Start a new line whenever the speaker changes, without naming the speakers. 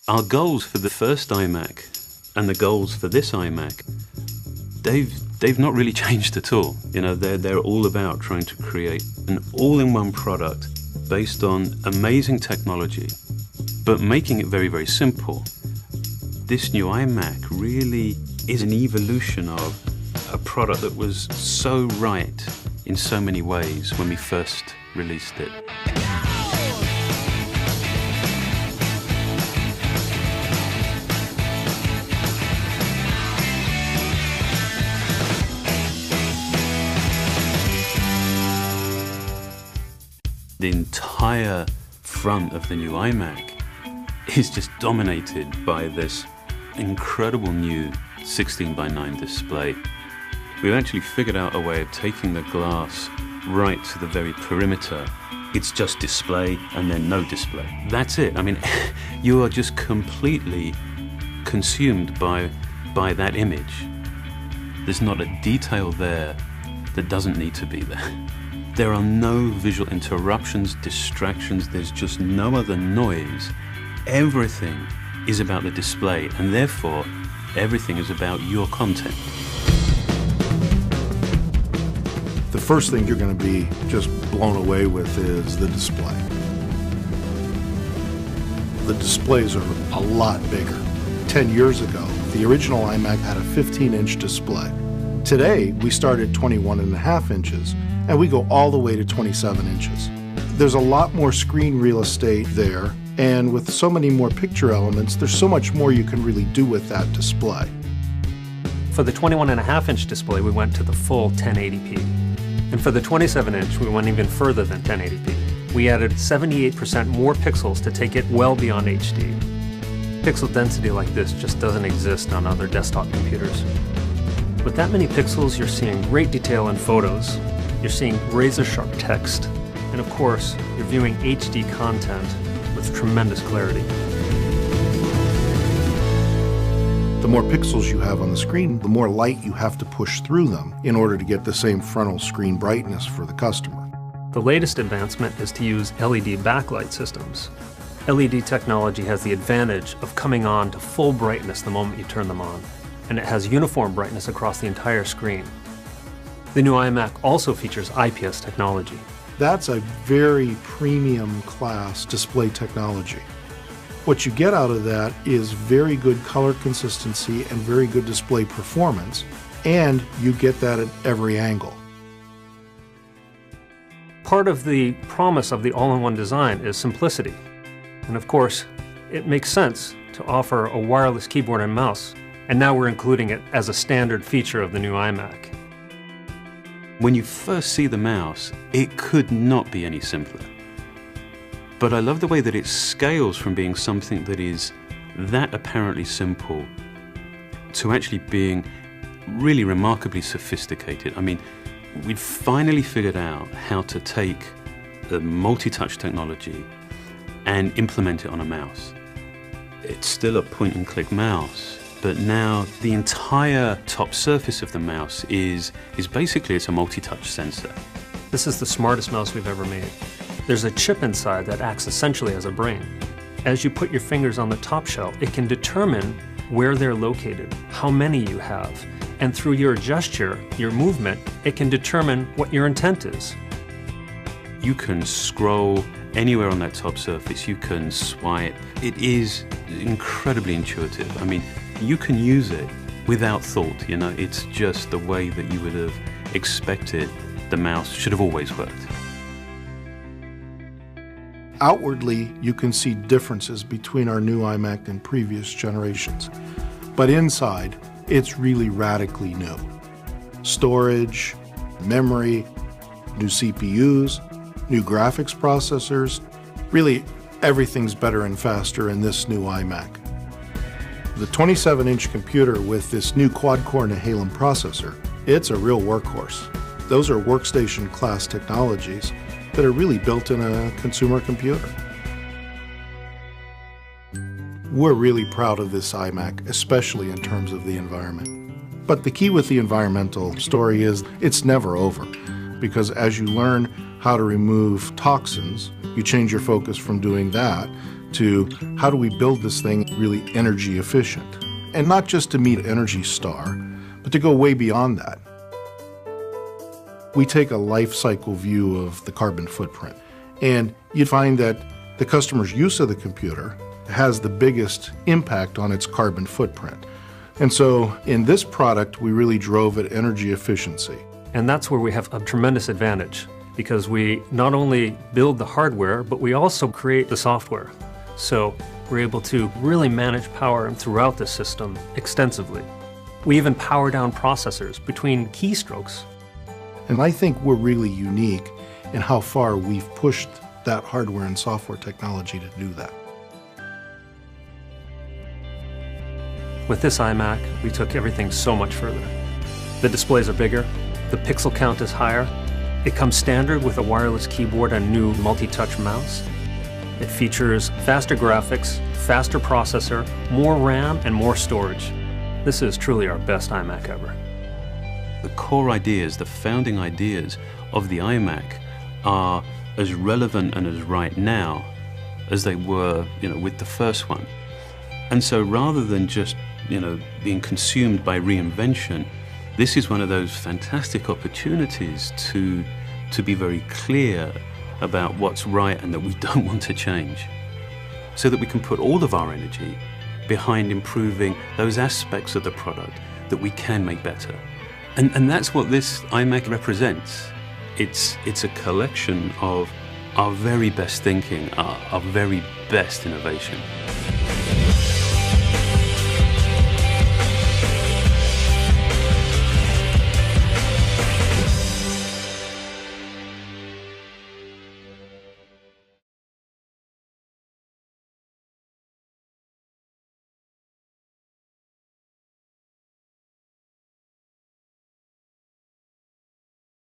Our goals for the first iMac and the goals for this iMac, they've not really changed at all. You know, they're all about trying to create an all-in-one product based on amazing technology, but making it very, very simple. This new iMac really is an evolution of a product that was so right in so many ways when we first released it. The entire front of the new iMac is just dominated by this incredible new 16:9 display. We've actually figured out a way of taking the glass right to the very perimeter. It's just display and then no display. That's it. I mean, you are just completely consumed by that image. There's not a detail there that doesn't need to be there. There are no visual interruptions, distractions, there's just no other noise. Everything is about the display, and therefore, everything is about your content.
The first thing you're going to be just blown away with is the display. The displays are a lot bigger. 10 years ago, the original iMac had a 15-inch display. Today, we start at 21.5 inches, and we go all the way to 27 inches. There's a lot more screen real estate there, and with so many more picture elements, there's so much more you can really do with that display.
For the 21.5-inch display, we went to the full 1080p. And for the 27-inch, we went even further than 1080p. We added 78% more pixels to take it well beyond HD. Pixel density like this just doesn't exist on other desktop computers. With that many pixels, you're seeing great detail in photos, you're seeing razor-sharp text, and of course, you're viewing HD content with tremendous clarity.
The more pixels you have on the screen, the more light you have to push through them in order to get the same frontal screen brightness for the customer.
The latest advancement is to use LED backlight systems. LED technology has the advantage of coming on to full brightness the moment you turn them on, and it has uniform brightness across the entire screen. The new iMac also features IPS technology.
That's a very premium class display technology. What you get out of that is very good color consistency and very good display performance, and you get that at every angle.
Part of the promise of the all-in-one design is simplicity. And of course, it makes sense to offer a wireless keyboard and mouse, and now we're including it as a standard feature of the new iMac.
When you first see the mouse, it could not be any simpler. But I love the way that it scales from being something that is that apparently simple to actually being really remarkably sophisticated. I mean, we'd finally figured out how to take the multi-touch technology and implement it on a mouse. It's still a point-and-click mouse, but now the entire top surface of the mouse is basically it's a multi-touch sensor.
This is the smartest mouse we've ever made. There's a chip inside that acts essentially as a brain. As you put your fingers on the top shell, it can determine where they're located, how many you have, and through your gesture, your movement, it can determine what your intent is.
You can scroll anywhere on that top surface, you can swipe. It is incredibly intuitive. I mean, you can use it without thought, you know, it's just the way that you would have expected the mouse should have always worked.
Outwardly, you can see differences between our new iMac and previous generations, but inside, it's really radically new. Storage, memory, new CPUs, new graphics processors, really everything's better and faster in this new iMac. The 27-inch computer with this new quad-core Nehalem processor, it's a real workhorse. Those are workstation class technologies that are really built in a consumer computer. We're really proud of this iMac, especially in terms of the environment. But the key with the environmental story is it's never over, because as you learn how to remove toxins, you change your focus from doing that to how do we build this thing really energy efficient? And not just to meet Energy Star, but to go way beyond that. We take a life cycle view of the carbon footprint, and you'd find that the customer's use of the computer has the biggest impact on its carbon footprint. And so in this product, we really drove at energy efficiency.
And that's where we have a tremendous advantage, because we not only build the hardware, but we also create the software. So we're able to really manage power throughout the system extensively. We even power down processors between keystrokes.
And I think we're really unique in how far we've pushed that hardware and software technology to do that.
With this iMac, we took everything so much further. The displays are bigger, the pixel count is higher, it comes standard with a wireless keyboard and new multi-touch mouse. It features faster graphics, faster processor, more RAM, and more storage. This is truly our best iMac ever.
The core ideas, the founding ideas of the iMac are as relevant and as right now as they were, with the first one. And so rather than just, being consumed by reinvention, this is one of those fantastic opportunities to be very clear about what's right and that we don't want to change, so that we can put all of our energy behind improving those aspects of the product that we can make better. And that's what this iMac represents. It's a collection of our very best thinking, our very best innovation.